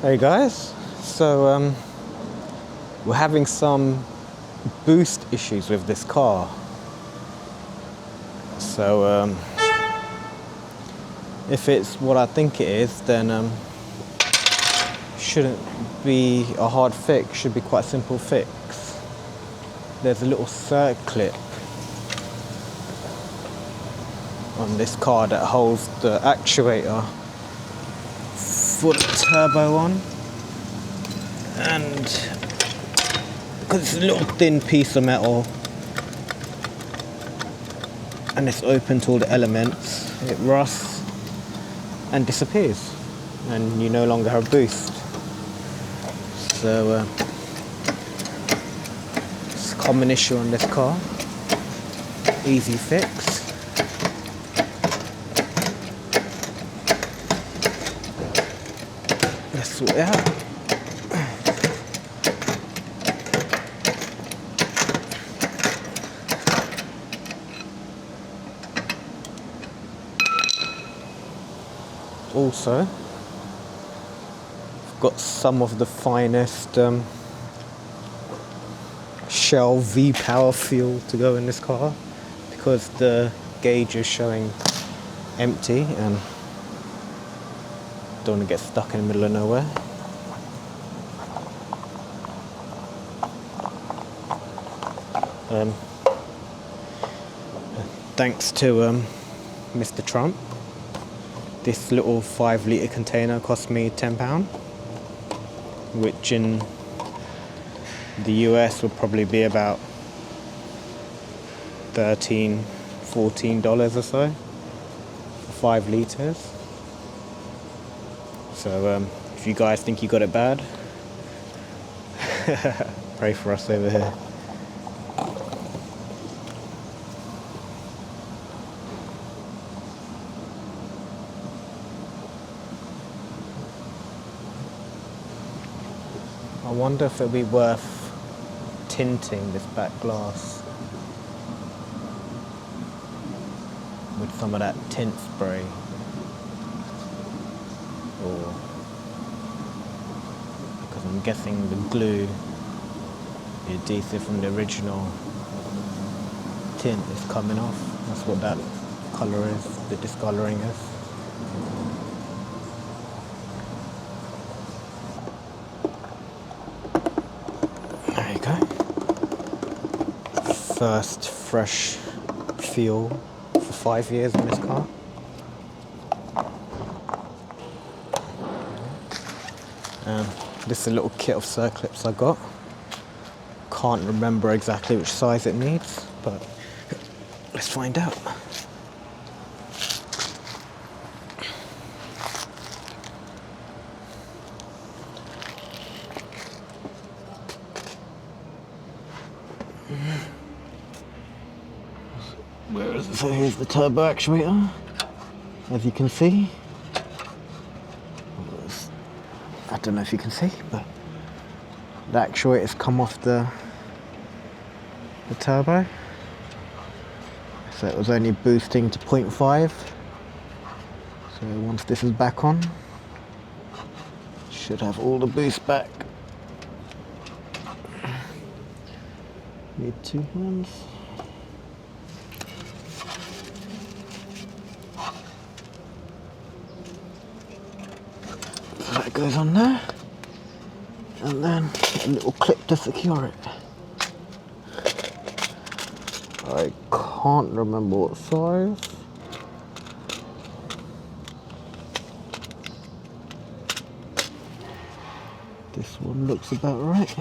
Hey guys, so we're having some boost issues with this car. So if it's what I think it is, then shouldn't be a hard fix, should be quite a simple fix. There's a little circlip on this car that holds the actuator for the turbo on, and because it's a little thin piece of metal and it's open to all the elements, it rusts and disappears and you no longer have boost. So it's a common issue on this car. Easy fix. Let's sort it out. Also, I've got some of the finest Shell V-Power fuel to go in this car because the gauge is showing empty and don't want to get stuck in the middle of nowhere. Thanks to Mr. Trump, this little 5-litre container cost me £10, which in the US would probably be about $13, $14 or so for 5 litres. So if you guys think you got it bad, pray for us over here. I wonder if it'll be worth tinting this back glass with some of that tint spray, or because I'm guessing the glue, the adhesive from the original tint is coming off. That's what that colour is, the discolouring is. There you go. First fresh fuel for 5 years on this car. This is a little kit of circlips I got. Can't remember exactly which size it needs, but let's find out. Where is it? So here's the turbo actuator, as you can see. I don't know if you can see, but the actuator's come off the turbo. So it was only boosting to 0.5. So once this is back on, should have all the boost back. Need 2 hands. That goes on there, and then a little clip to secure it. I can't remember what size. This one looks about right.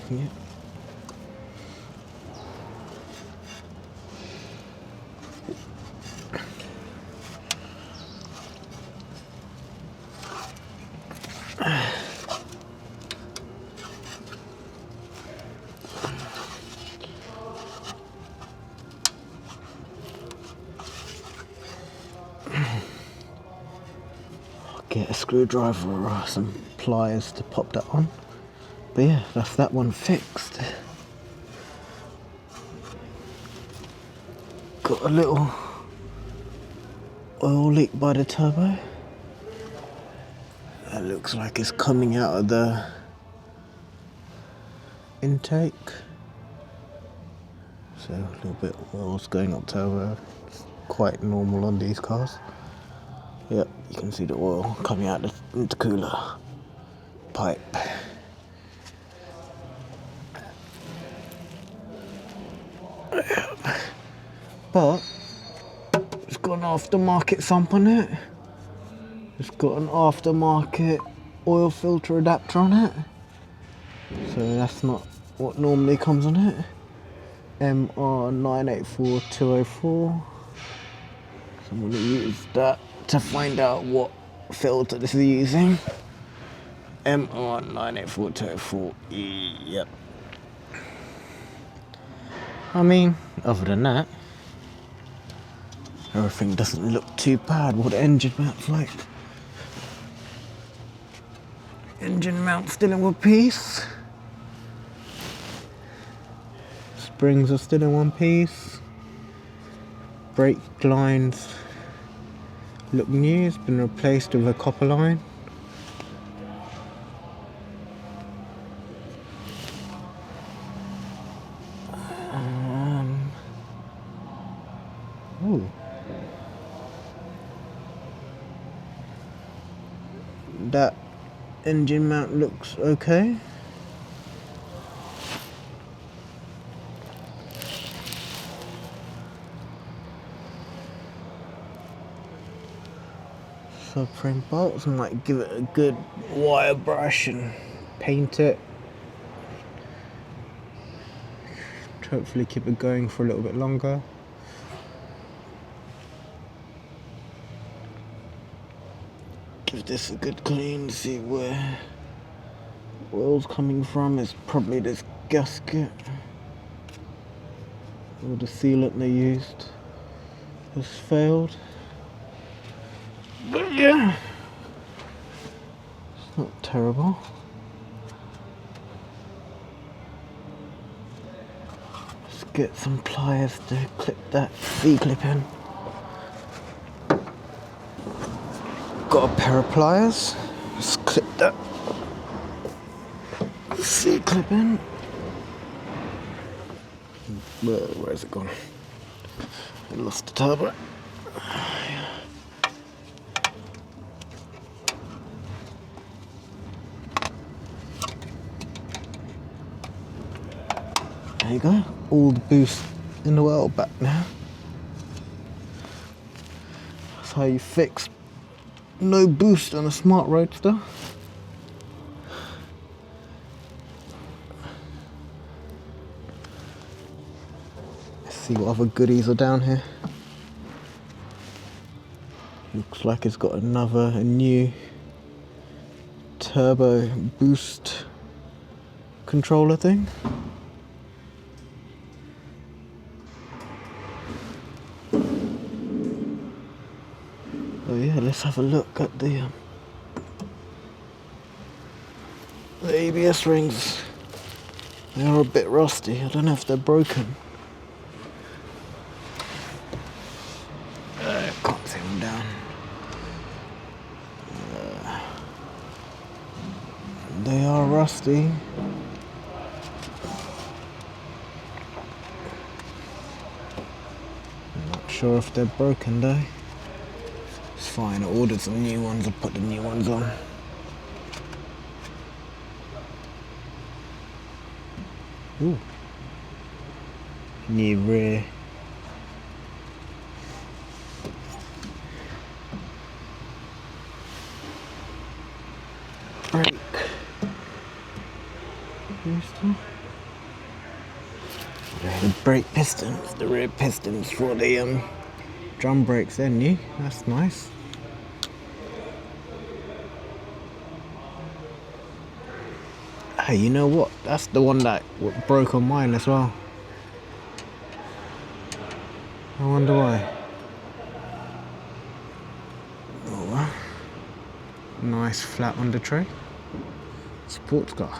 Yeah. Get a screwdriver or some pliers to pop that on. But yeah, that's that one fixed. got a little oil leak by the turbo. That looks like it's coming out of the intake. So a little bit of oil's going up turbo. It's quite normal on these cars. Yep, you can see the oil coming out the intercooler pipe. But it's got an aftermarket sump on it. It's got an aftermarket oil filter adapter on it. So that's not what normally comes on it. MR984204. So I'm going to use that to find out what filter this is using. MR984204. Yep. I mean, other than that, everything doesn't look too bad. What the engine mount's like. Engine mount still in one piece. Springs are still in one piece. Brake lines look new. It's been replaced with a copper line. Ooh. That engine mount looks okay. Subframe bolts, I might give it a good wire brush and paint it. Hopefully keep it going for a little bit longer. Give this a good clean, see where oil's coming from. It's probably this gasket or the sealant they used has failed. But yeah, it's not terrible. Let's get some pliers to clip that C-clip in. Got a pair of pliers. Let's clip that C-clip in. Where's it gone? I lost the turbo. There you go. All the boost in the world back now. That's how you fix no boost on a smart Roadster. Let's see what other goodies are down here. Looks like it's got a new turbo boost controller thing. Oh yeah, let's have a look at the ABS rings. They are a bit rusty. I don't know if they're broken. Can't see them down. They are rusty. I'm not sure if they're broken though. It's fine, I ordered some new ones, I'll put the new ones on. Ooh. New rear. Brake. The brake pistons, the rear pistons for the drum brakes, they're new. That's nice. Hey, you know what? That's the one that broke on mine as well. I wonder why. Oh well. Nice flat under tray. Sports car.